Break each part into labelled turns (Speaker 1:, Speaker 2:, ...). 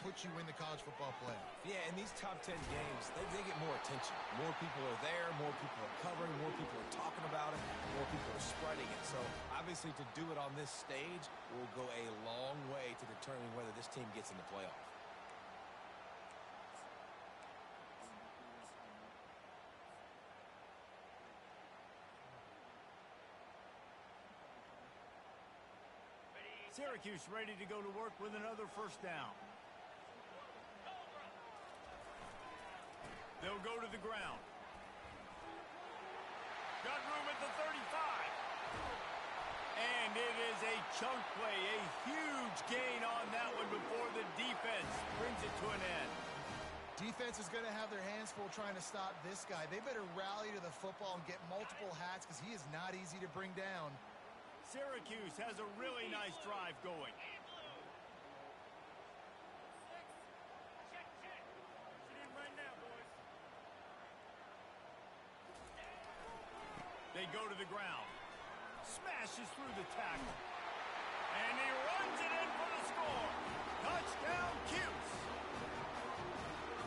Speaker 1: put you in the college football playoff.
Speaker 2: Yeah, in these top 10 games, they get more attention. More people are there, more people are covering, more people are talking about it, more people are spreading it. So, obviously, to do it on this stage will go a long way to determining whether this team gets in the playoff.
Speaker 3: Syracuse ready to go to work with another first down. They'll go to the ground. Got room at the 35. And it is a chunk play, a huge gain on that one before the defense brings it to an end.
Speaker 1: Defense is going to have their hands full trying to stop this guy. They better rally to the football and get multiple hats because he is not easy to bring down.
Speaker 3: Syracuse has a really nice drive going. They go to the ground. Smashes through the tackle. And he runs it in for the score. Touchdown, Cuse.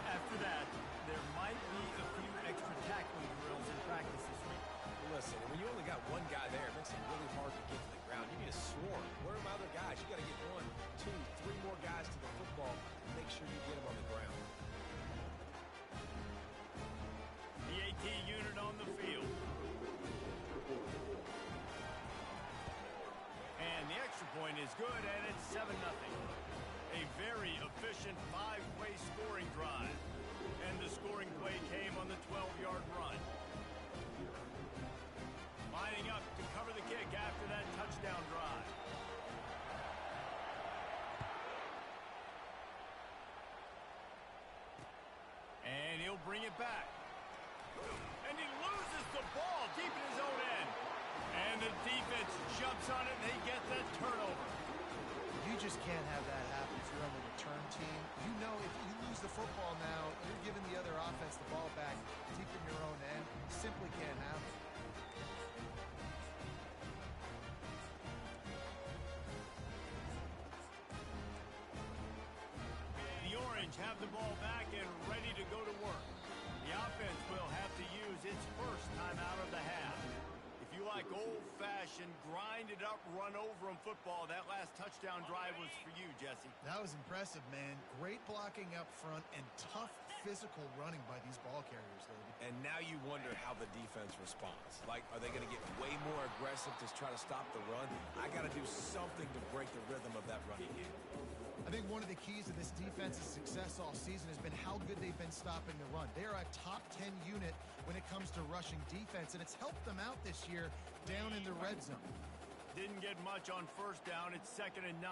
Speaker 3: After that, there might be a few extra tackling drills in practice this week.
Speaker 2: Listen, when you only got one guy there, it makes it really hard to get to the ground. You need a swarm. Where are my other guys? You got to get 1, 2, 3 more guys to the football and make sure you get them on the ground.
Speaker 3: The AT unit on the field. And the extra point is good, and it's 7-0. A very efficient 5-way scoring drive. And the scoring play came on the 12-yard run. Lining up to cover the kick after that touchdown drive. And he'll bring it back. And he loses the ball deep in his own end. And the defense jumps on it, and they get that turnover.
Speaker 1: You just can't have that happen if you're on the return team. You know if you lose the football now, you're giving the other offense the ball back deep in your own end. Simply can't happen.
Speaker 3: The Orange have the ball back and ready to go to work. The offense will have to use its first time out of the half. If you like old-fashioned, grind-it-up, run-over-'em football, that last touchdown drive was for you, Jesse.
Speaker 1: That was impressive, man. Great blocking up front and tough physical running by these ball carriers, David.
Speaker 2: And now you wonder how the defense responds. Like, are they going to get way more aggressive to try to stop the run? I got to do something to break the rhythm of that running game.
Speaker 1: I think one of the keys to this defense's success all season has been how good they've been stopping the run. They are a top 10 unit when it comes to rushing defense, and it's helped them out this year down in the red zone.
Speaker 3: Didn't get much on first down. It's 2nd and 9.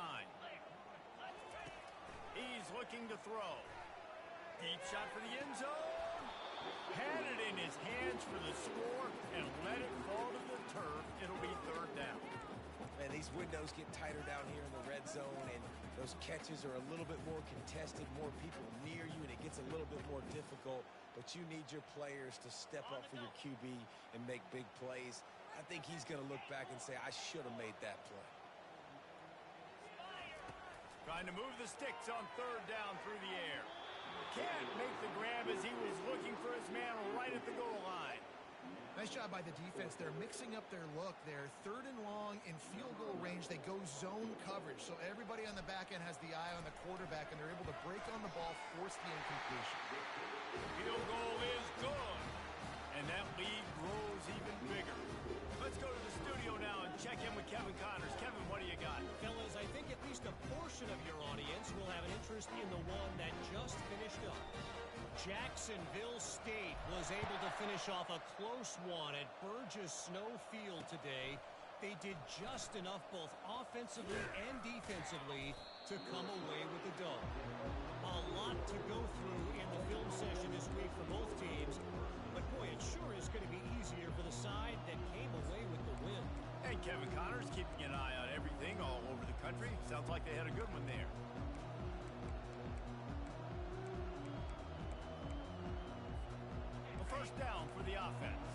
Speaker 3: He's looking to throw. Deep shot for the end zone. Had it in his hands for the score and let it fall to the turf. It'll be 3rd down.
Speaker 2: Man, these windows get tighter down here in the red zone, and those catches are a little bit more contested, more people near you, and it gets a little bit more difficult. But you need your players to step up for your QB and make big plays. I think he's going to look back and say, I should have made that play.
Speaker 3: Trying to move the sticks on 3rd down through the air. Can't make the grab as he was looking for his man right at the goal line.
Speaker 1: Nice job by the defense. They're mixing up their look. They're 3rd and long in field goal range. They go zone coverage, so everybody on the back end has the eye on the quarterback, and they're able to break on the ball, force the incompletion.
Speaker 3: Field goal is good, and that lead grows even bigger. Let's go to the studio now and check in with Kevin Connors. Kevin, what do you got?
Speaker 4: Fellas, I think at least a portion of your audience will have an interest in the one that just finished up. Jacksonville State was able to finish off a close one at Burgess Snow Field today. They did just enough both offensively and defensively to come away with the dub. A lot to go through in the film session this week for both teams, but boy, it sure is going to be easier for the side that came away with the win.
Speaker 3: And Kevin Connors keeping an eye on everything all over the country. Sounds like they had a good one there. First down for the offense.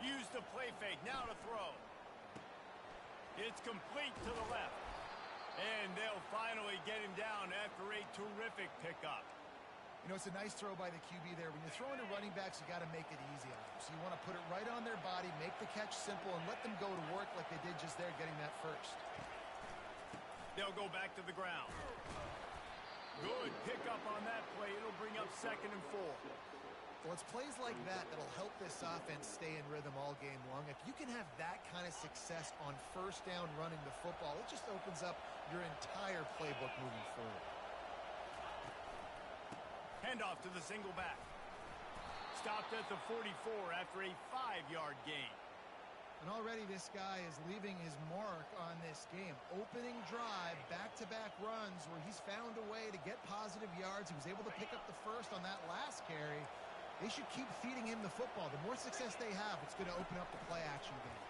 Speaker 3: Use the play fake. Now to throw. It's complete to the left. And they'll finally get him down after a terrific pickup.
Speaker 1: You know, it's a nice throw by the QB there. When you're throwing to running backs, you got to make it easy on them. So you want to put it right on their body, make the catch simple, and let them go to work like they did just there, getting that first.
Speaker 3: They'll go back to the ground. Good pickup on that play. It'll bring up 2nd and 4.
Speaker 1: Well, it's plays like that that'll help this offense stay in rhythm all game long. If you can have that kind of success on first down running the football, it just opens up your entire playbook moving forward.
Speaker 3: Handoff to the single back. Stopped at the 44 after a 5-yard gain.
Speaker 1: And already this guy is leaving his mark on this game. Opening drive, back-to-back runs where he's found a way to get positive yards. He was able to pick up the first on that last carry. They should keep feeding him the football. The more success they have, it's going to open up the play-action game.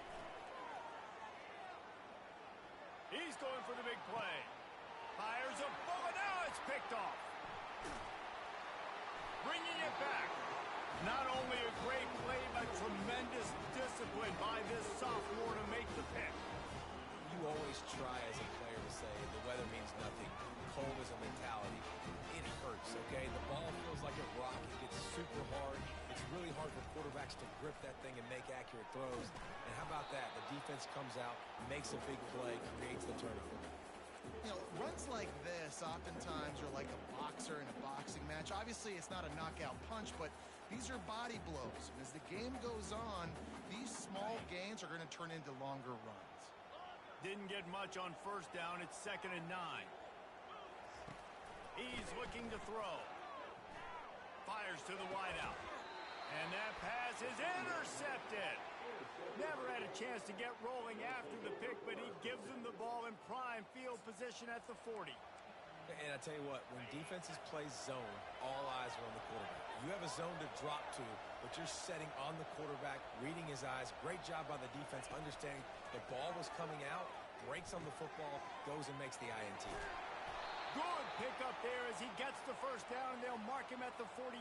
Speaker 3: He's going for the big play. Fires a bullet. Now it's picked off. Bringing it back. Not only a great play, but tremendous discipline by this sophomore to make the pick.
Speaker 2: You always try as a player to say the weather means nothing. Cold is a mentality. It hurts, okay? The ball feels like a rock. It gets super hard. It's really hard for quarterbacks to grip that thing and make accurate throws. And how about that? The defense comes out, makes a big play, creates the turnover.
Speaker 1: You know, runs like this oftentimes are like a boxer in a boxing match. Obviously, it's not a knockout punch, but these are body blows. And as the game goes on, these small gains are going to turn into longer runs.
Speaker 3: Didn't get much on first down. It's 2nd and 9. He's looking to throw. Fires to the wideout. And that pass is intercepted. Never had a chance to get rolling after the pick, but he gives him the ball in prime field position at the 40.
Speaker 2: And I tell you what, when defenses play zone, all eyes are on the quarterback. You have a zone to drop to, but you're setting on the quarterback, reading his eyes. Great job by the defense, understanding the ball was coming out, breaks on the football, goes and makes the INT.
Speaker 3: Good pickup there as he gets the first down, and they'll mark him at the 48.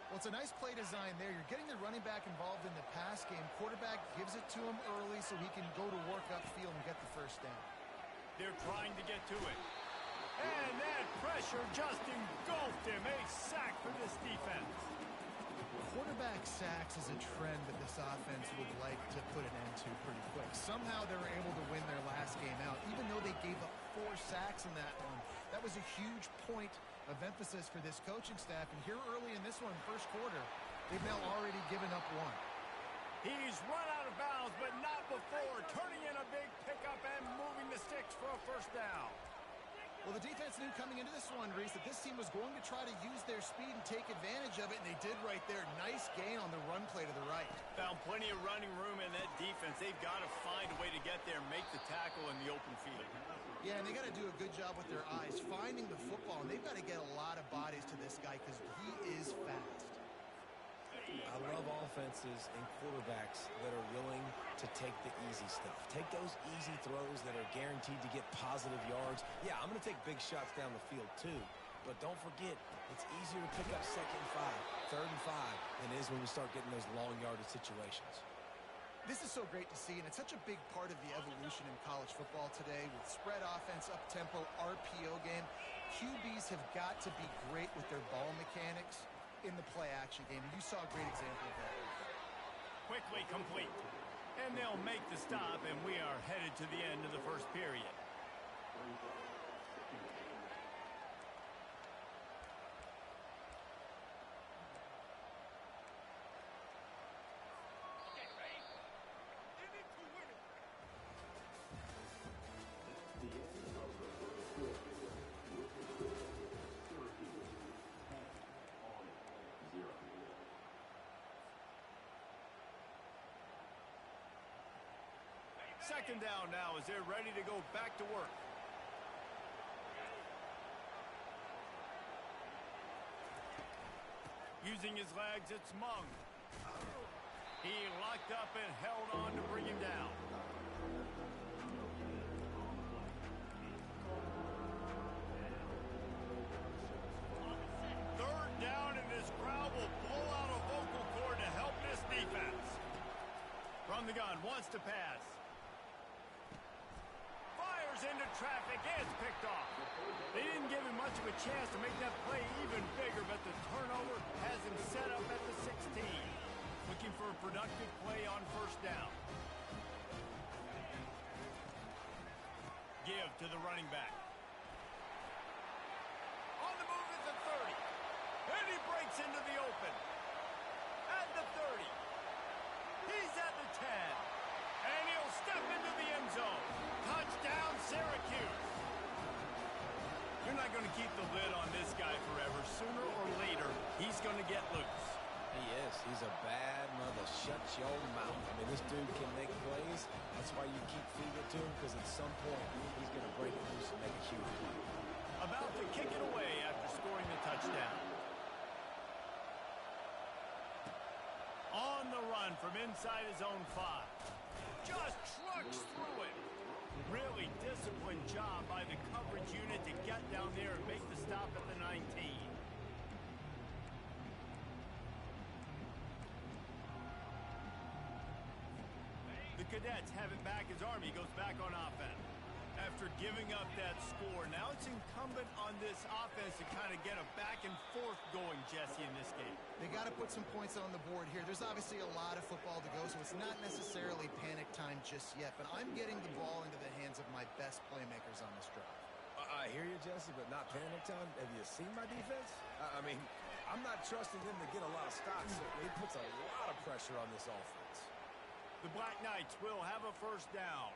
Speaker 1: Well, it's a nice play design there. You're getting the running back involved in the pass game. Quarterback gives it to him early so he can go to work upfield and get the first down.
Speaker 3: They're trying to get to it. And that pressure just engulfed him. A sack for this defense.
Speaker 1: Quarterback sacks is a trend that this offense would like to put an end to pretty quick. Somehow they were able to win their last game out, even though they gave up 4 sacks in that one. That was a huge point of emphasis for this coaching staff. And here early in this one, first quarter, they've now already given up 1.
Speaker 3: He's run out of bounds, but not before. Turning in a big pickup and moving the sticks for a first down.
Speaker 1: Well, the defense knew coming into this one, Reese, that this team was going to try to use their speed and take advantage of it, and they did right there. Nice gain on the run play to the right.
Speaker 3: Found plenty of running room in that defense. They've got to find a way to get there, make the tackle in the open field.
Speaker 1: Yeah, and they got to do a good job with their eyes, finding the football, and they've got to get a lot of bodies to this guy because he is fast.
Speaker 2: I love offenses and quarterbacks that are willing to take the easy stuff. Take those easy throws that are guaranteed to get positive yards. Yeah, I'm going to take big shots down the field too. But don't forget, it's easier to pick up 2nd and 5, 3rd and 5 than it is when we start getting those long yardage situations.
Speaker 1: This is so great to see, and it's such a big part of the evolution in college football today with spread offense, up-tempo, RPO game. QBs have got to be great with their ball mechanics in the play-action game, and you saw a great example of that.
Speaker 3: Quickly complete. And they'll make the stop, and we are headed to the end of the first period. Second down now as they're ready to go back to work. Using his legs, it's Mung. He locked up and held on to bring him down. Third down, and this crowd will blow out a vocal cord to help this defense. From the gun, wants to pass. traffic, and it's picked off. They didn't give him much of a chance to make that play even bigger, but the turnover has him set up at the 16. Looking for a productive play on first down. Give to the running back. On the move at the 30. And he breaks into the open. At the 30. He's at the 10. And he'll step into the end zone. Touchdown, Syracuse. You're not going to keep the lid on this guy forever. Sooner or later, he's going to get loose.
Speaker 2: He is. He's a bad mother. Shut your mouth. I mean, this dude can make plays. That's why you keep feeding it to him, because at some point, he's going to break it loose and make a huge play.
Speaker 3: About to kick it away after scoring the touchdown. On the run from inside his own 5. Just trucks through it. Really disciplined job by the coverage unit to get down there and make the stop at the 19. The Cadets have it back as Army goes back on offense. After giving up that score, now it's incumbent on this offense to kind of get a back and forth going, Jesse, in this game.
Speaker 1: They got to put some points on the board here. There's obviously a lot of football to go, so it's not necessarily panic time just yet, but I'm getting the ball into the hands of my best playmakers on this drive.
Speaker 2: I hear you, Jesse, but not panic time. Have you seen my defense? I mean, I'm not trusting them to get a lot of stops. So it puts a lot of pressure on this offense.
Speaker 3: The Black Knights will have a first down.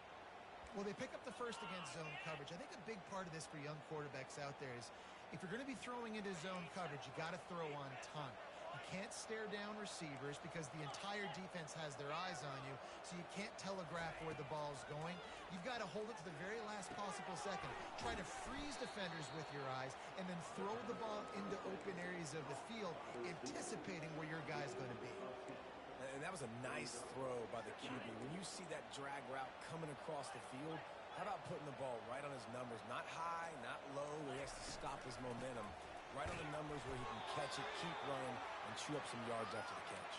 Speaker 1: Well, they pick up the first against zone coverage. I think a big part of this for young quarterbacks out there is if you're going to be throwing into zone coverage, you got to throw on time. You can't stare down receivers because the entire defense has their eyes on you, so you can't telegraph where the ball's going. You've got to hold it to the very last possible second. Try to freeze defenders with your eyes and then throw the ball into open areas of the field, anticipating where your guy's going to be.
Speaker 2: And that was a nice throw by the QB. When you see that drag route coming across the field, how about putting the ball right on his numbers? Not high, not low, where he has to stop his momentum. Right on the numbers where he can catch it, keep running, and chew up some yards after the catch.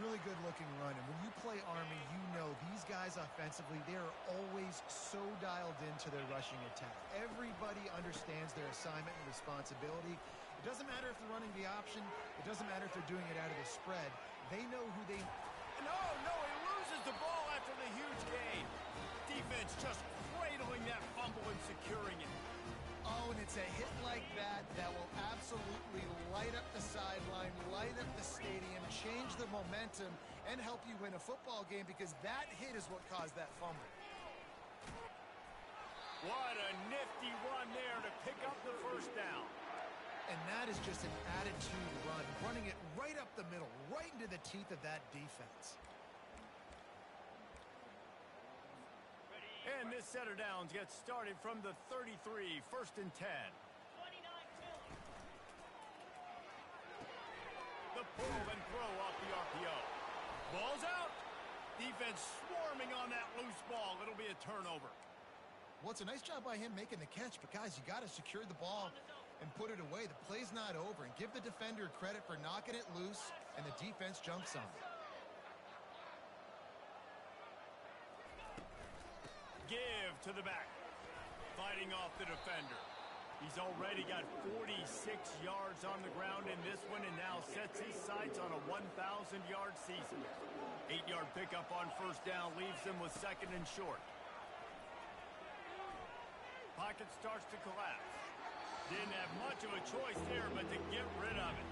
Speaker 1: Really good-looking run. And when you play Army, you know these guys offensively, they are always so dialed into their rushing attack. Everybody understands their assignment and responsibility. It doesn't matter if they're running the option. It doesn't matter if they're doing it out of the spread. They know who they...
Speaker 3: No, he loses the ball after the huge gain. Defense just cradling that fumble and securing it.
Speaker 1: Oh, and it's a hit like that that will absolutely light up the sideline, light up the stadium, change the momentum, and help you win a football game because that hit is what caused that fumble.
Speaker 3: What a nifty run there to pick up the first down.
Speaker 1: And that is just an attitude run, running it right up the middle, right into the teeth of that defense.
Speaker 3: And this set of downs gets started from the 33, first and 10. The pull and throw off the RPO. Ball's out. Defense swarming on that loose ball. It'll be a turnover.
Speaker 1: Well, it's a nice job by him making the catch, but guys, you got to secure the ball and put it away. The play's not over, and give the defender credit for knocking it loose, and the defense jumps on it.
Speaker 3: Give to the back. Fighting off the defender. He's already got 46 yards on the ground in this one and now sets his sights on a 1,000-yard season. 8-yard pickup on first down leaves them with second and short. Pocket starts to collapse. Didn't have much of a choice there but to get rid of it.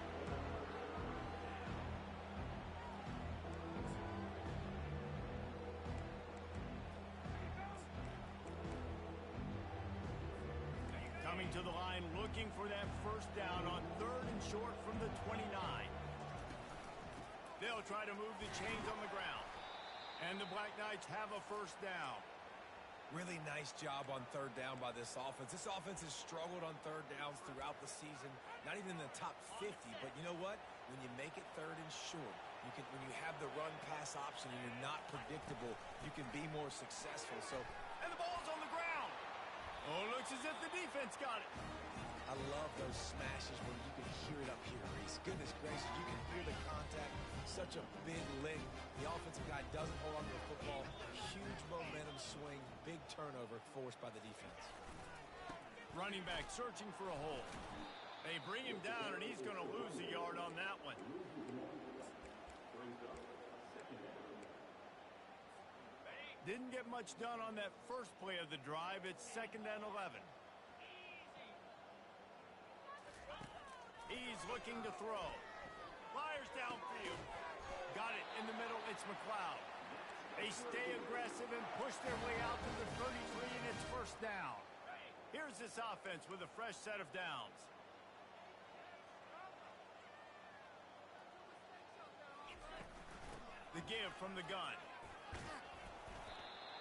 Speaker 3: Coming to the line, looking for that first down on third and short from the 29. They'll try to move the chains on the ground. And the Black Knights have a first down.
Speaker 2: Really nice job on third down by this offense. This offense has struggled on third downs throughout the season. Not even in the top 50, but you know what? When you make it third and short, when you have the run-pass option and you're not predictable, you can be more successful. So,
Speaker 3: and the ball's on the ground. Oh, looks as if the defense got it.
Speaker 2: I love those smashes where you can hear it up here, Reese. Goodness gracious, you can hear the contact. Such a big lick. The offensive guy doesn't hold on to the football. Huge momentum swing. big turnover forced by the defense.
Speaker 3: Running back searching for a hole. They bring him down, and he's going to lose a yard on that one. Didn't get much done on that first play of the drive. It's 2nd and 11. He's looking to throw. Fires downfield. Got it in the middle. It's McLeod. They stay aggressive and push their way out to the 33, and it's 1st down. Here's this offense with a fresh set of downs. The give from the gun.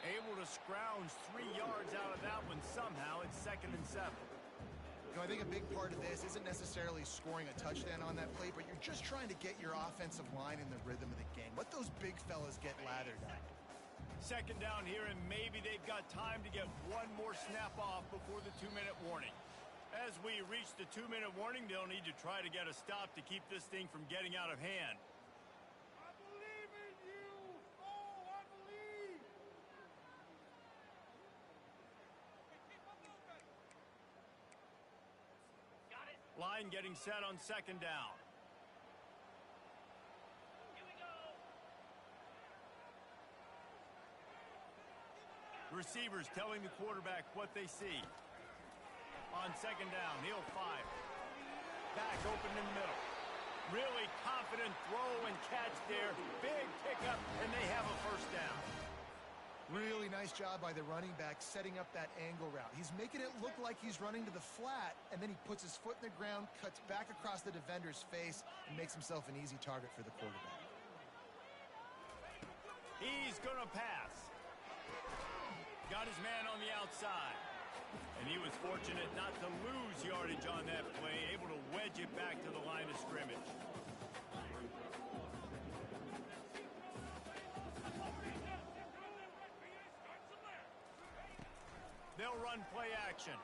Speaker 3: Able to scrounge 3 yards out of that one somehow. It's 2nd and 7.
Speaker 1: You know, I think a big part of this isn't necessarily scoring a touchdown on that play, but you're just trying to get your offensive line in the rhythm of the game. Let those big fellas get lathered up.
Speaker 3: 2nd down here, and maybe they've got time to get one more snap off before the 2-minute warning. As we reach the 2-minute warning, they'll need to try to get a stop to keep this thing from getting out of hand.
Speaker 5: I believe in you! Oh, I believe!
Speaker 3: Line getting set on 2nd down. Receivers telling the quarterback what they see. On 2nd down, he'll fire. Back open in the middle. Really confident throw and catch there. Big pickup, and they have a 1st down.
Speaker 1: Really nice job by the running back setting up that angle route. He's making it look like he's running to the flat, and then he puts his foot in the ground, cuts back across the defender's face, and makes himself an easy target for the quarterback.
Speaker 3: He's going to pass. Got his man on the outside. And he was fortunate not to lose yardage on that play, able to wedge it back to the line of scrimmage. They'll run play action.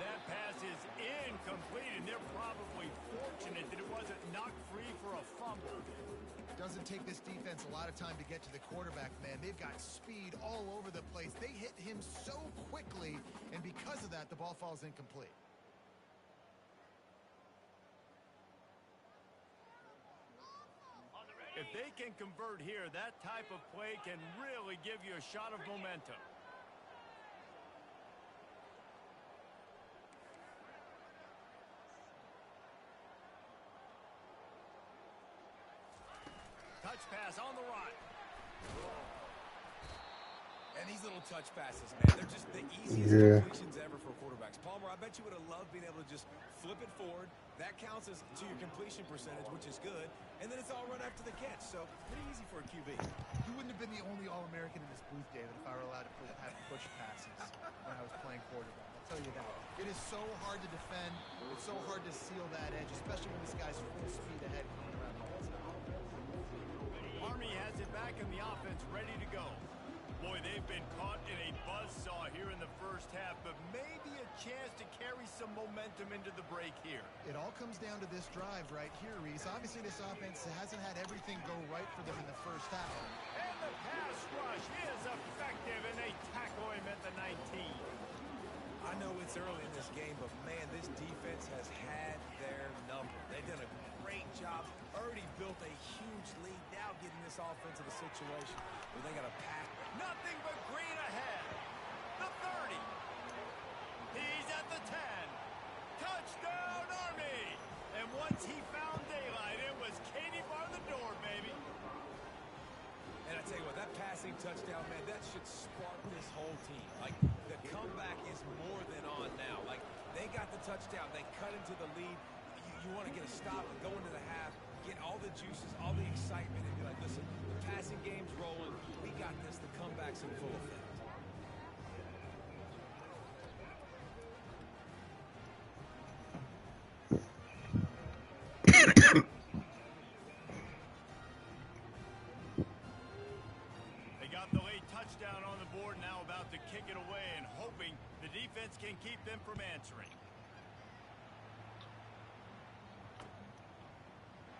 Speaker 3: That pass is incomplete, and they're probably fortunate that it wasn't knocked free for a fumble.
Speaker 1: Doesn't take this defense a lot of time to get to the quarterback, man. They've got speed all over the place. They hit him so quickly, and because of that, the ball falls incomplete.
Speaker 3: If they can convert here, that type of play can really give you a shot of momentum. Touch pass on the run.
Speaker 2: And these little touch passes, man, they're just the easiest completions ever for quarterbacks. Palmer, I bet you would have loved being able to just flip it forward. That counts as to your completion percentage, which is good. And then it's all run after the catch, so pretty easy for a QB.
Speaker 1: You wouldn't have been the only All-American in this booth, David, if I were allowed to have push passes when I was playing quarterback. I'll tell you that. It is so hard to defend. It's so hard to seal that edge, especially when this guy's full speed ahead coming around the outside.
Speaker 3: Army has it back in the offense, ready to go. Boy, they've been caught in a buzzsaw here in the first half, but maybe a chance to carry some momentum into the break here.
Speaker 1: It all comes down to this drive right here, Reese. Obviously, this offense hasn't had everything go right for them in the first half.
Speaker 3: And the pass rush is effective, and they tackle him at the 19.
Speaker 2: I know it's early in this game, but, man, this defense has had their number. They've done a great job, already built a huge lead, now getting this offense in a situation where they got to pack.
Speaker 3: Nothing but green ahead. The 30. He's at the 10. Touchdown, Army. And once he found daylight, it was Katie bar the door, baby.
Speaker 2: And I tell you what, that passing touchdown, man, that should spark this whole team. Like, the comeback is more than on now. Like, they got the touchdown. They cut into the lead. You want to get a stop and go into the half, get all the juices, all the excitement, and be like, listen, the passing game's rolling. We got this. The comeback's in full effect.
Speaker 3: They got the late touchdown on the board, now about to kick it away and hoping the defense can keep them from answering.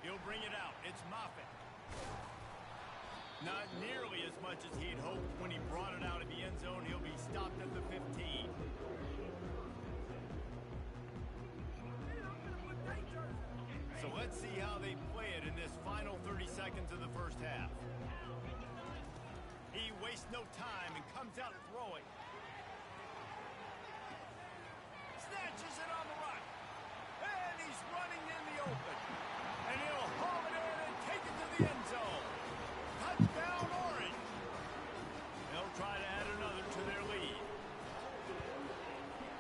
Speaker 3: He'll bring it out. It's Moffitt. Not nearly as much as he'd hoped when he Let's see how they play it in this final 30 seconds of the first half. He wastes no time and comes out throwing. Snatches it on the right. And he's running in the open. And he'll haul it in and take it to the end zone. Touchdown, Orange. They'll try to add another to their lead.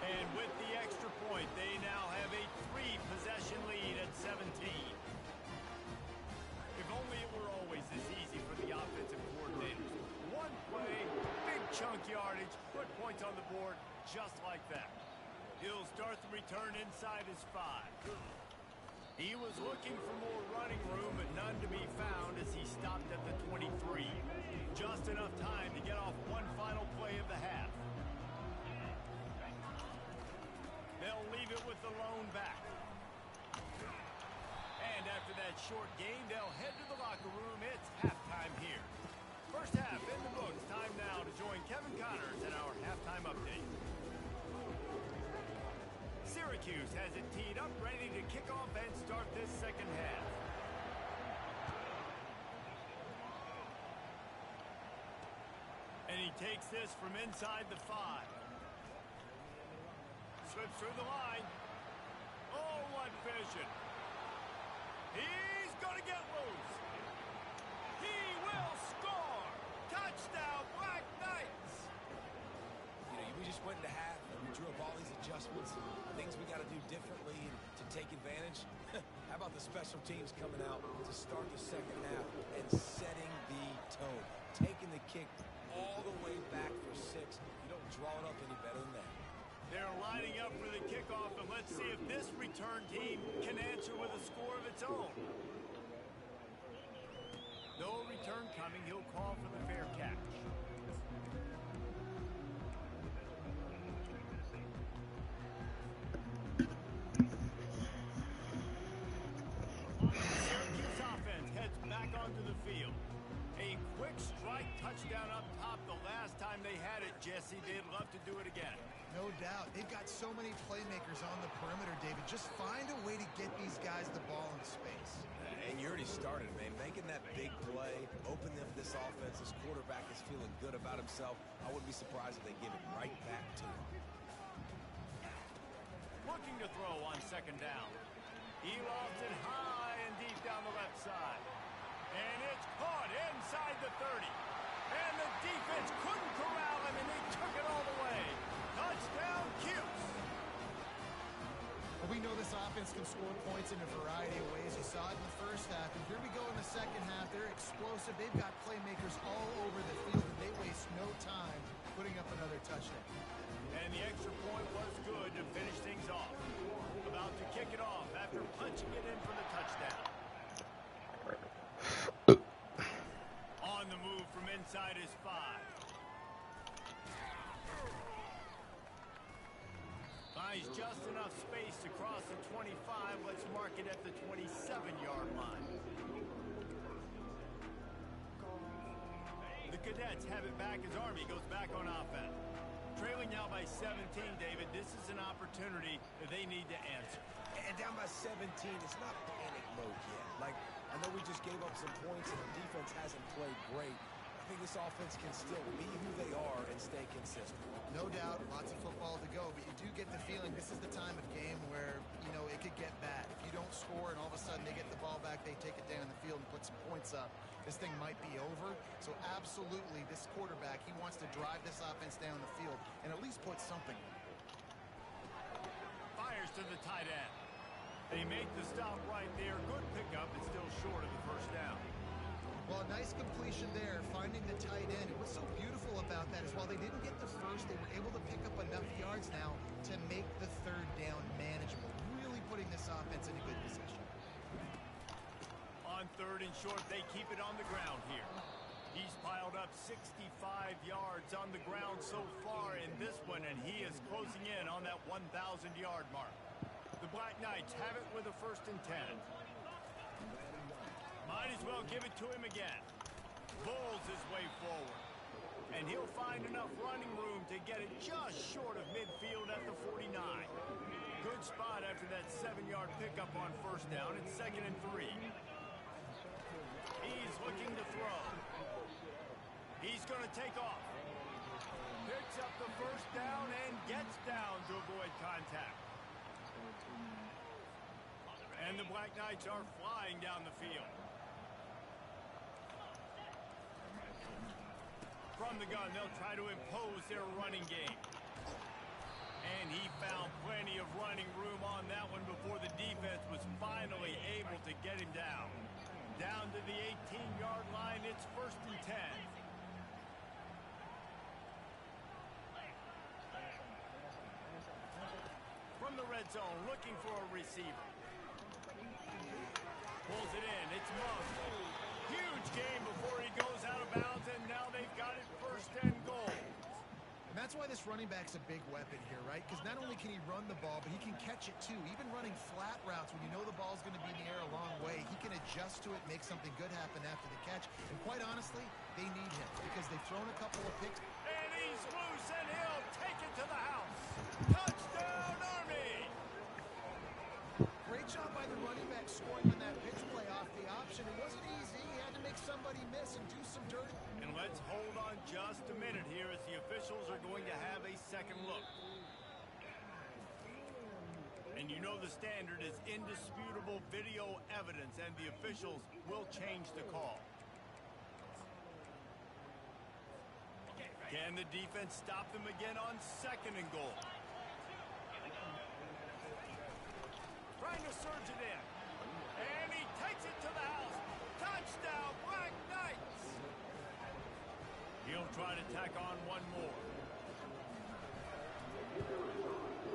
Speaker 3: And with the extra point, they now have a 3-possession lead at 17. If only it were always this easy for the offensive coordinators. One play, big chunk yardage, put points on the board just like that. He'll start the return inside his 5. He was looking for more running room, but none to be found as he stopped at the 23. Just enough time to get off one final play of the half. They'll leave it with the lone back. And after that short game, they'll head to the locker room. It's halftime here. First half in the books. Time now to join Kevin Connors in our halftime update. Syracuse has it teed up, ready to kick off and start this second half. And he takes this from inside the 5. Slips through the line. Oh, what vision. He's going to get loose. He will score. Touchdown, Black Knights.
Speaker 2: You know, we just went into half and we drew up all these adjustments, things we got to do differently to take advantage. How about the special teams coming out to start the second half and setting the tone, taking the kick all the way back for 6. You don't draw it up any better than that.
Speaker 3: They're lining up for the kickoff, and let's see if this return team can answer with a score of its own. No return coming. He'll call for the fair catch. Syracuse offense heads back onto the field. A quick strike touchdown up top the last time they had it, Jesse. They'd love to do it again.
Speaker 1: No doubt. They've got so many playmakers on the perimeter, David. Just find a way to get these guys the ball in space.
Speaker 2: And you already started, man. Making that big play, opening up this offense. This quarterback is feeling good about himself. I wouldn't be surprised if they give it right back to him.
Speaker 3: Looking to throw on second down. He lofts it high and deep down the left side. And it's caught inside the 30. And the defense couldn't corral him, and they took it all the way. Touchdown, Cuse.
Speaker 1: Well, we know this offense can score points in a variety of ways. You saw it in the first half, and here we go in the second half. They're explosive. They've got playmakers all over the field, and they waste no time putting up another touchdown.
Speaker 3: And the extra point was good to finish things off. About to kick it off after punching it in for the touchdown. On the move from inside his 5. Finds just enough space to cross the 25. Let's mark it at the 27-yard line. The Cadets have it back as Army goes back on offense. Trailing now by 17, David. This is an opportunity that they need to answer.
Speaker 2: And down by 17, it's not panic mode yet. Like, I know we just gave up some points and the defense hasn't played great. I think this offense can still be who they are and stay consistent.
Speaker 1: No doubt, lots of football to go, but you do get the feeling this is the time of game where, you know, it could get bad. If you don't score and all of a sudden they get the ball back, they take it down the field and put some points up, this thing might be over. So absolutely, this quarterback, he wants to drive this offense down the field and at least put something in.
Speaker 3: Fires to the tight end. They make the stop right there. Good pickup, but still short of the first down.
Speaker 1: Well, a nice completion there, finding the tight end. And what's so beautiful about that is while they didn't get the first, they were able to pick up enough yards now to make the third down manageable, really putting this offense in a good position.
Speaker 3: On third and short, they keep it on the ground here. He's piled up 65 yards on the ground so far in this one, and he is closing in on that 1,000-yard mark. The Black Knights have it with a 1st and 10. Might as well give it to him again. Pulls his way forward. And he'll find enough running room to get it just short of midfield at the 49. good spot after that 7-yard pickup on first down. It's 2nd and 3. He's looking to throw. He's going to take off. Picks up the first down and gets down to avoid contact. And the Black Knights are flying down the field. From the gun, they'll try to impose their running game. And he found plenty of running room on that one before the defense was finally able to get him down. Down to the 18-yard line, it's 1st and 10. From the red zone, looking for a receiver. Pulls it in, it's Monk. Huge game before he goes out of bounds, and now they've got it 1st and goal.
Speaker 1: And that's why this running back's a big weapon here, right? Because not only can he run the ball, but he can catch it too. Even running flat routes when you know the ball's going to be in the air a long way, he can adjust to it, make something good happen after the catch. And quite honestly, they need him because they've thrown a couple of picks.
Speaker 3: And he's loose, and he'll take it to the house. Touchdown, Army!
Speaker 1: Great job by the running back scoring on that pitch play off the option. It wasn't easy. He had to make somebody miss and do some dirty.
Speaker 3: And let's hold on just a minute here as the officials are going to have a second look. And you know the standard is indisputable video evidence, and the officials will change the call. Can the defense stop them again on 2nd and goal? Trying to surge it in. And he takes it to the house. Touchdown, Black Knights! He'll try to tack on one more.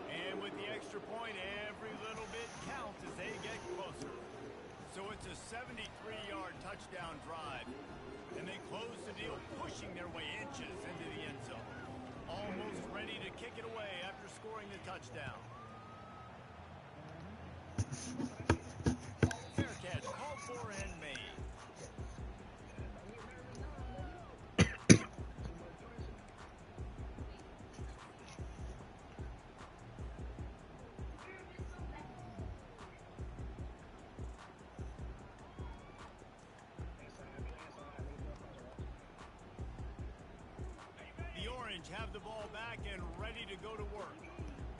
Speaker 3: And with the extra point, every little bit counts as they get closer. So it's a 73-yard touchdown drive. And they close the deal, pushing their way inches into the end zone. Almost ready to kick it away after scoring the touchdown. Fair catch, called for and made. The Orange have the ball back and ready to go to work.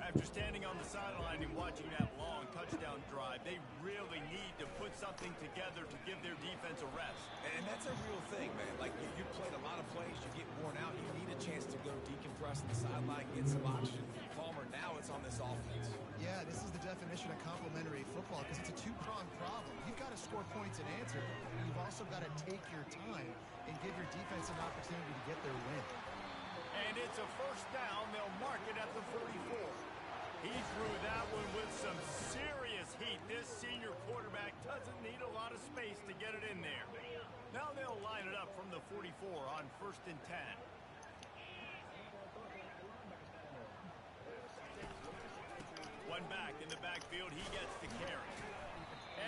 Speaker 3: After standing on the sideline and watching that long touchdown drive, they really need to put something together to give their defense a rest.
Speaker 2: And that's a real thing, man. Like, you played a lot of plays, you get worn out, you need a chance to go decompress on the sideline, get some oxygen from Palmer. Now it's on this offense.
Speaker 1: Yeah, this is the definition of complementary football because it's a two-pronged problem. You've got to score points and answer, but you've also got to take your time and give your defense an opportunity to get their win.
Speaker 3: And it's a 1st down. They'll mark it at the 44. He threw that one with some serious heat. This senior quarterback doesn't need a lot of space to get it in there. Now they'll line it up from the 44 on 1st and 10. One back in the backfield. He gets the carry.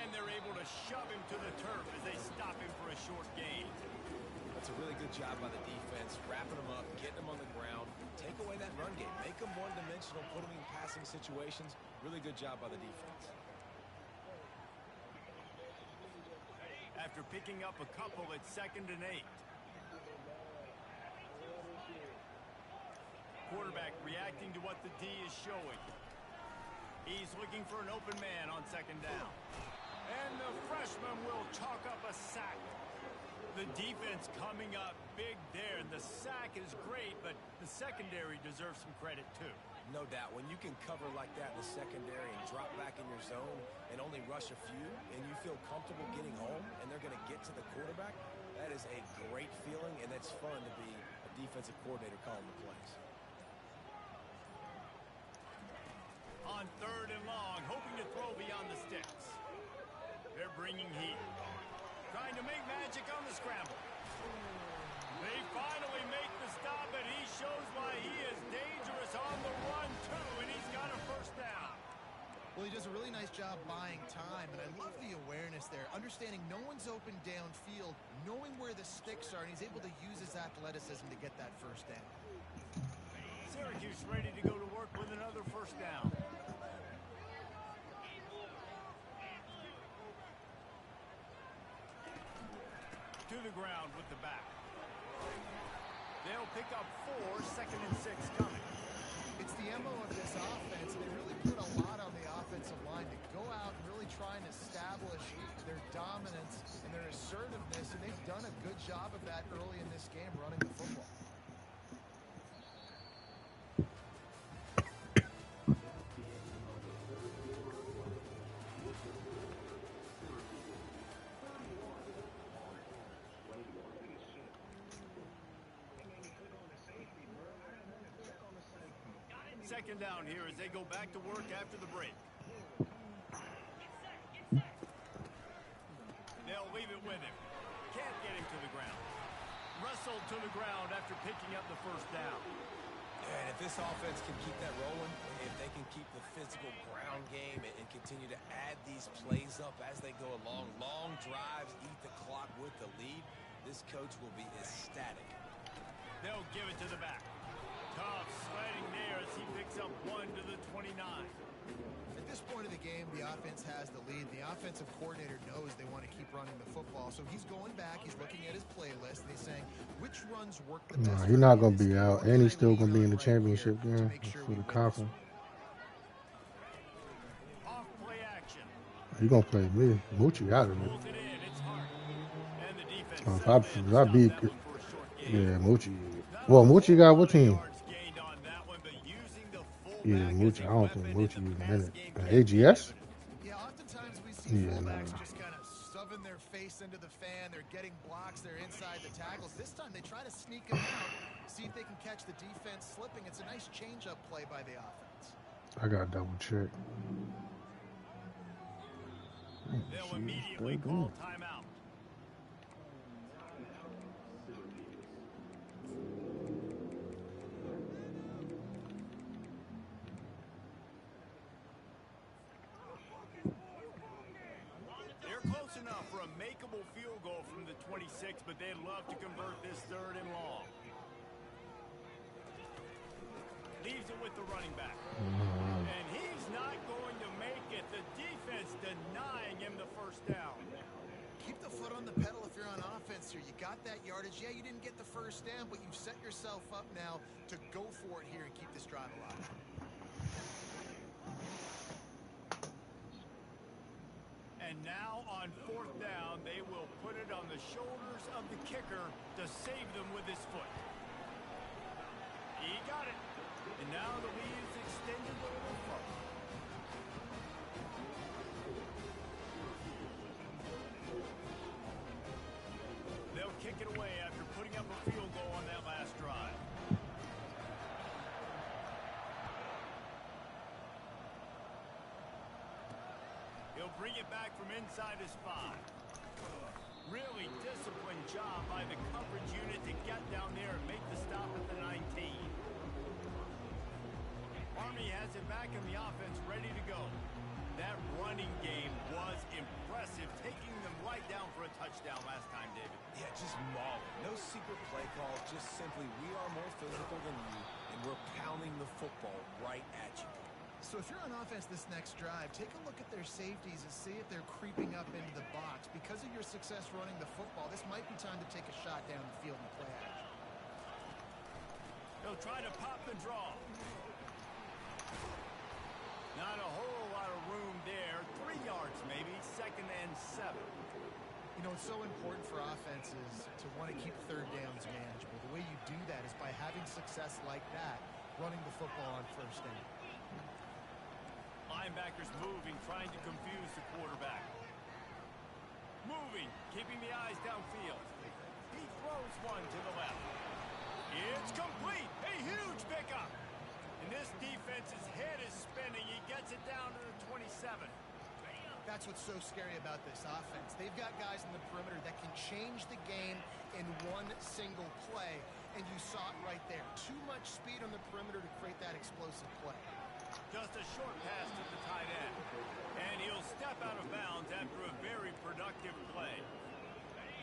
Speaker 3: And they're able to shove him to the turf as they stop him for a short gain.
Speaker 2: That's a really good job by the defense, wrapping them up, getting them on the ground. Take away that run game. Make them one-dimensional, put them in passing situations. Really good job by the defense.
Speaker 3: After picking up a couple, it's 2nd and 8. Quarterback reacting to what the D is showing. He's looking for an open man on 2nd down. And the freshman will chalk up a sack. The defense coming up big there. The sack is great, but the secondary deserves some credit too.
Speaker 2: No doubt. When you can cover like that in the secondary and drop back in your zone and only rush a few, and you feel comfortable getting home, and they're going to get to the quarterback, that is a great feeling, and that's fun to be a defensive coordinator calling the plays.
Speaker 3: On 3rd and long, hoping to throw beyond the sticks. They're bringing heat. Trying to make magic on the scramble. They finally make the stop, and he shows why he is dangerous on the run, too, and he's got a 1st down.
Speaker 1: Well, he does a really nice job buying time, and I love the awareness there, understanding no one's open downfield, knowing where the sticks are, and he's able to use his athleticism to get that 1st down.
Speaker 3: Syracuse ready to go to work with another 1st down. to the ground with the back. They'll pick up 4, 2nd and 6 coming.
Speaker 1: It's the MO of this offense. They really put a lot on the offensive line to go out and really try and establish their dominance and their assertiveness, and they've done a good job of that early in this game running the football.
Speaker 3: Second down here as they go back to work after the break. They'll leave it with him. Can't get him to the ground. Wrestled to the ground after picking up the first down.
Speaker 2: And if this offense can keep that rolling, if they can keep the physical ground game and continue to add these plays up as they go along, long drives, eat the clock with the lead, this coach will be ecstatic.
Speaker 3: They'll give it to the back. Tough sliding there as he picks up 1 to the 29.
Speaker 1: At this point of the game, the offense has the lead. The offensive coordinator knows they want to keep running the football, so he's going back, he's looking at his playlist, and he's saying, which runs work the best?
Speaker 6: Nah, he's not going to be out, and he's still going to be in the championship game for the conference.
Speaker 3: Off play action.
Speaker 6: He's going to play me. Moochie out of it.
Speaker 3: Pulls it in, it's hard. And the defense
Speaker 6: If I beat, yeah, Moochie. Well, Moochie got what team? Yeah, Moochie. I don't think Moochie even in it. AGS?
Speaker 1: Yeah, oftentimes we see fullbacks just kind of shoving their face into the fan. They're getting blocks. They're inside the tackles. This time they try to sneak them out, see if they can catch the defense slipping. It's a nice change-up play by the offense.
Speaker 6: I got to double check.
Speaker 3: They'll immediately call timeout. Close enough for a makeable field goal from the 26, but they'd love to convert this 3rd and long. Leaves it with the running back. And he's not going to make it. The defense denying him the first down.
Speaker 1: Keep the foot on the pedal if you're on offense here. You got that yardage. Yeah, you didn't get the first down, but you've set yourself up now to go for it here and keep this drive alive.
Speaker 3: And now on 4th down, they will put it on the shoulders of the kicker to save them with his foot. He got it. And now the lead is extended a little further. They'll kick it away after putting up a field goal on that last drive. He'll bring it back from inside his 5. Really disciplined job by the coverage unit to get down there and make the stop at the 19. Army has it back in the offense, ready to go. That running game was impressive, taking them right down for a touchdown last time, David.
Speaker 2: Yeah, just mauling. No secret play calls, just simply we are more physical than you, and we're pounding the football right at you.
Speaker 1: So if you're on offense this next drive, take a look at their safeties and see if they're creeping up into the box. Because of your success running the football, this might be time to take a shot down the field and play action.
Speaker 3: They'll try to pop and draw. Not a whole lot of room there. 3 yards maybe, 2nd and 7.
Speaker 1: You know, it's so important for offenses to want to keep 3rd downs manageable. The way you do that is by having success like that, running the football on 1st down.
Speaker 3: Linebackers moving, trying to confuse the quarterback. Moving, keeping the eyes downfield. He throws one to the left. It's complete. A huge pickup. And this defense's head is spinning. He gets it down to the 27.
Speaker 1: That's what's so scary about this offense. They've got guys in the perimeter that can change the game in one single play. And you saw it right there. Too much speed on the perimeter to create that explosive play.
Speaker 3: Just a short pass to the tight end. And he'll step out of bounds after a very productive play.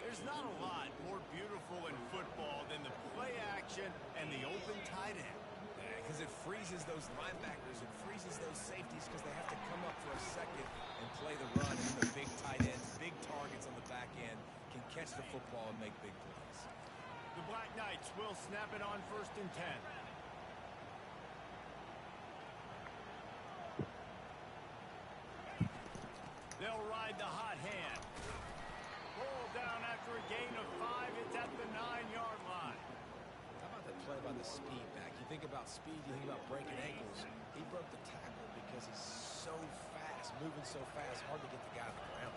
Speaker 3: There's not a lot more beautiful in football than the play action and the open tight end.
Speaker 2: Because it freezes those linebackers, it freezes those safeties because they have to come up for a second and play the run. And the big tight ends, big targets on the back end. can catch the football and make big plays.
Speaker 3: The Black Knights will snap it on 1st and 10. They'll ride the hot hand. Ball down after a gain of 5. It's at the 9-yard line.
Speaker 2: How about that play by the speed back? You think about speed, you think about breaking ankles. He broke the tackle because he's so fast, moving so fast, hard to get the guy on the ground.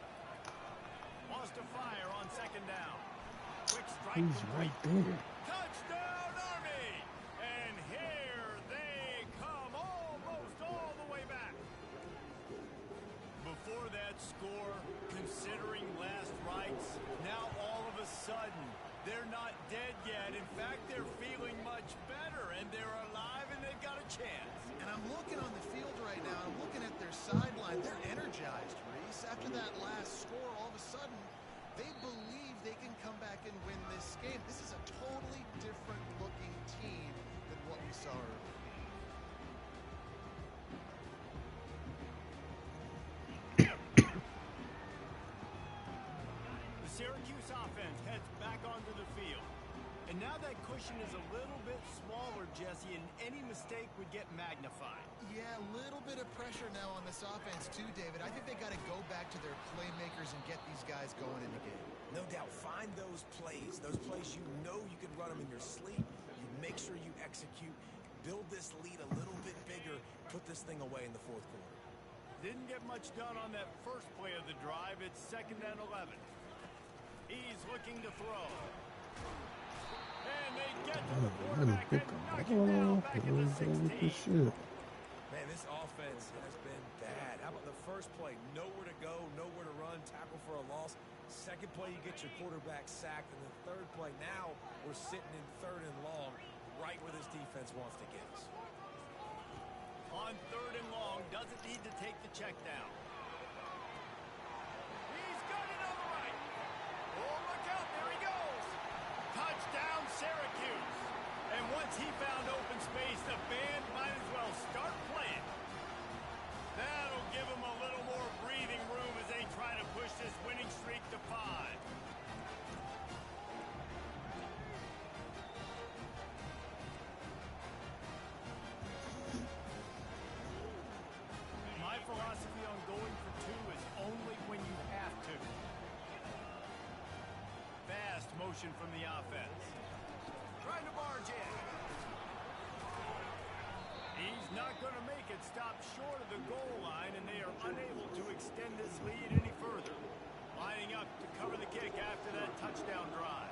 Speaker 3: Wants to fire on 2nd down. Quick strike.
Speaker 6: He's right there.
Speaker 3: Touchdown, Army! And here they come, almost all the way back. Before that score, considering last rites, now all of a sudden, they're not dead yet. In fact, they're feeling much better, and they're alive, and they've got a chance.
Speaker 1: And I'm looking on the field right now. I'm looking at their sideline. They're energized, Reese. After that last score, all of a sudden, they believe they can come back and win this game. This is a totally different looking team than what we saw earlier.
Speaker 3: The Syracuse offense heads back onto the field. And now that cushion is a little bit smaller, Jesse, and any mistake would get magnified.
Speaker 1: Yeah, a little bit of pressure now on this offense too, David. I think they got to go back to their playmakers and get these guys going in the game.
Speaker 2: No doubt, find those plays you know you can run them in your sleep. You make sure you execute, build this lead a little bit bigger, put this thing away in the 4th quarter.
Speaker 3: Didn't get much done on that first play of the drive. It's 2nd and 11. He's looking to throw. And they get to the quarterback and knock him down back at the 16.
Speaker 2: Man, this offense has been bad. How about the first play? Nowhere to go, nowhere to run, tackle for a loss. 2nd play, you get your quarterback sacked. And the 3rd play, now we're sitting in 3rd and long, right where this defense wants to get us.
Speaker 3: On 3rd and long, doesn't need to take the check down. He's got it on the right. Oh, look out, there he goes. Touchdown, Syracuse. And once he found open space, the band might as well start playing. That'll give him a little more breathing room as they try to push this winning streak to 5. My philosophy on going for 2 is only when you have to. Fast motion from the offense. Trying to barge in. He's not going to make it. Stop short of the goal line, and they are unable to extend this lead any further. Lining up to cover the kick after that touchdown drive.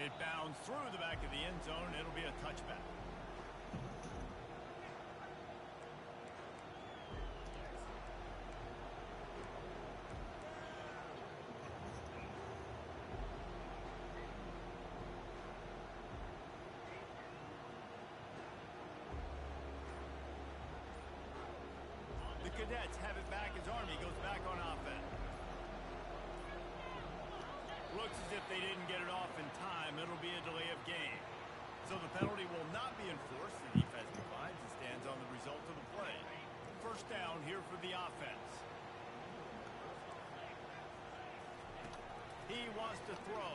Speaker 3: It bounds through the back of the end zone. It'll be a touchback. The Cadets have it back as Army goes back on offense. Looks as if they didn't get it off in time. It'll be a delay of game. So the penalty will not be enforced. The defense provides and stands on the result of the play. 1st down here for the offense. He wants to throw.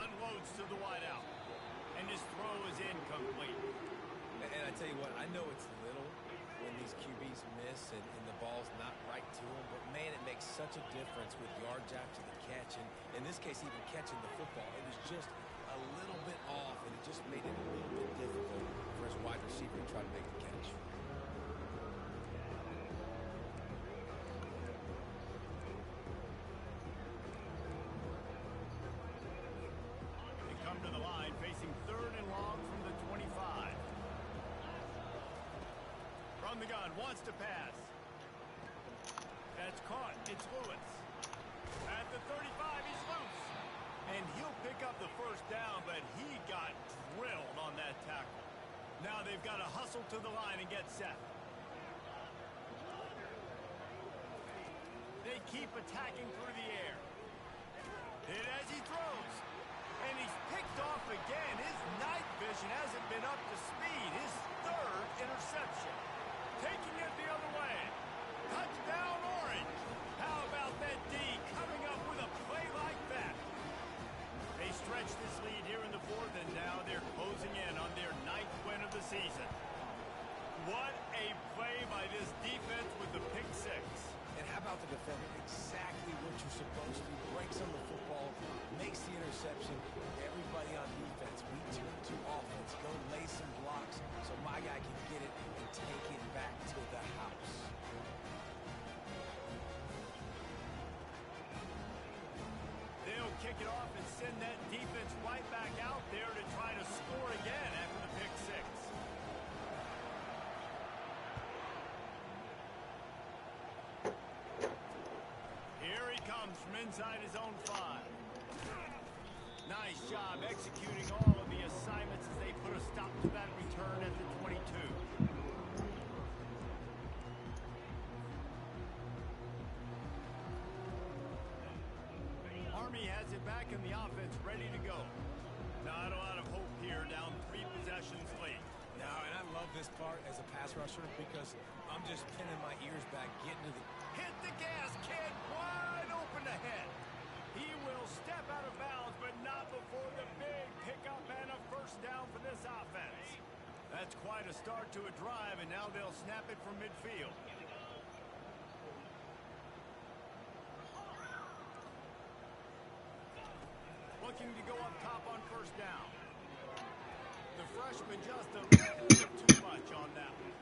Speaker 3: Unloads to the wideout. And his throw is incomplete.
Speaker 2: And I tell you what, I know it's little when these QBs miss and the ball's not right to them, but man, it makes such a difference with yards after the catch, and in this case, even catching the football. It was just a little bit off, and it just made it a little bit difficult for his wide receiver to try to make the catch.
Speaker 3: They come to the line, facing 3rd and long from the 25. From the gun, wants to pass. That's caught. It's Lewis. At the 35, he's loose. And he'll pick up the 1st down, but he got drilled on that tackle. Now they've got to hustle to the line and get set. They keep attacking through the air. Hit as he throws. And he's picked off again. His night vision hasn't been up to speed. His 3rd interception. Taking it the other way. Touchdown, Orange. How about that D coming up with a play like that? They stretch this lead here in the fourth, and now they're closing in on their 9th win of the season. What a play by this defense with the pick six.
Speaker 2: And how about the defender? Exactly what you're supposed to. Breaks on the football, makes the interception. Everybody on defense, we turn to offense. Go lay some blocks so my guy can get it and take it back to the house.
Speaker 3: They'll kick it off and send that defense right back out there to try to score again after the pick six. Here he comes from inside his own 5. Nice job executing all of the assignments as they put a stop to that return at the 22. Army has it back in the offense, ready to go. Not a lot of hope here, down 3 possessions late.
Speaker 2: No, and I love this part as a pass rusher because I'm just pinning my ears back, getting to the...
Speaker 3: Hit the gas, kid, wide open ahead. He will step out of bounds, but not before the big pickup and a first down for this offense. That's quite a start to a drive, and now they'll snap it from midfield. Looking to go up top on first down. The freshman just a little bit too much on that one.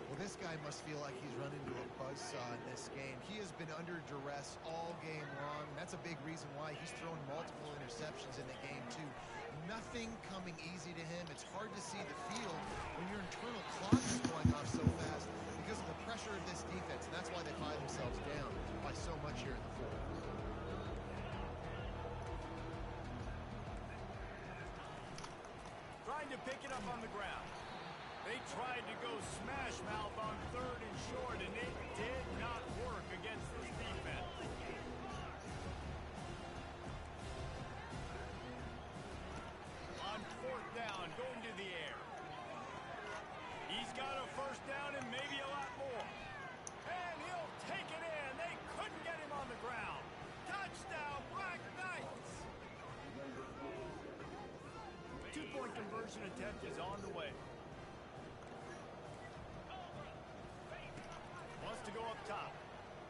Speaker 1: Well, this guy must feel like he's run into a buzzsaw in this game. He has been under duress all game long. That's a big reason why he's thrown multiple interceptions in the game, too. Nothing coming easy to him. It's hard to see the field when your internal clock is going off so fast because of the pressure of this defense. And that's why they find themselves down by so much here in the fourth.
Speaker 3: Trying to pick it up on the ground. They tried to go smash mouth on 3rd and short, and it did not work against this defense. On 4th down, going to the air. He's got a first down and maybe a lot more. And he'll take it in. They couldn't get him on the ground. Touchdown, Black Knights. 2-point conversion attempt is on the way. Wants to go up top.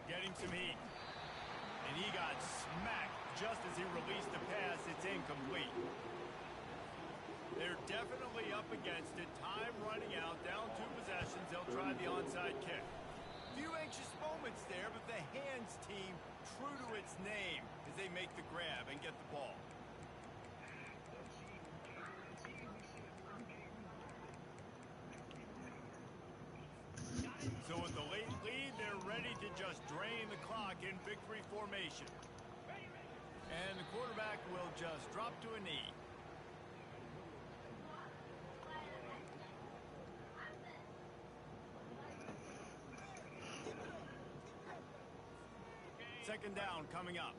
Speaker 3: Getting some heat. And he got smacked just as he released the pass. It's incomplete. They're definitely up against it. Time running out. Down 2 possessions. They'll try the onside kick. Few anxious moments there, but the hands team true to its name as they make the grab and get the ball. So with the late lead, they're ready to just drain the clock in victory formation. And the quarterback will just drop to a knee. Second down coming up.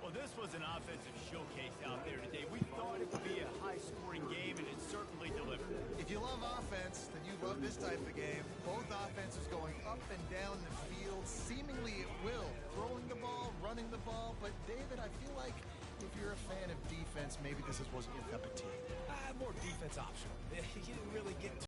Speaker 3: Well, this was an offensive showcase out there today. We thought it would be a high-scoring game, and it certainly delivered.
Speaker 1: If you love offense, then you love this type of game. Both offenses going up and down the field, seemingly at will, throwing the ball, running the ball. But, David, I feel like if you're a fan of defense, maybe this wasn't your cup of tea.
Speaker 2: More defense optional. You didn't really get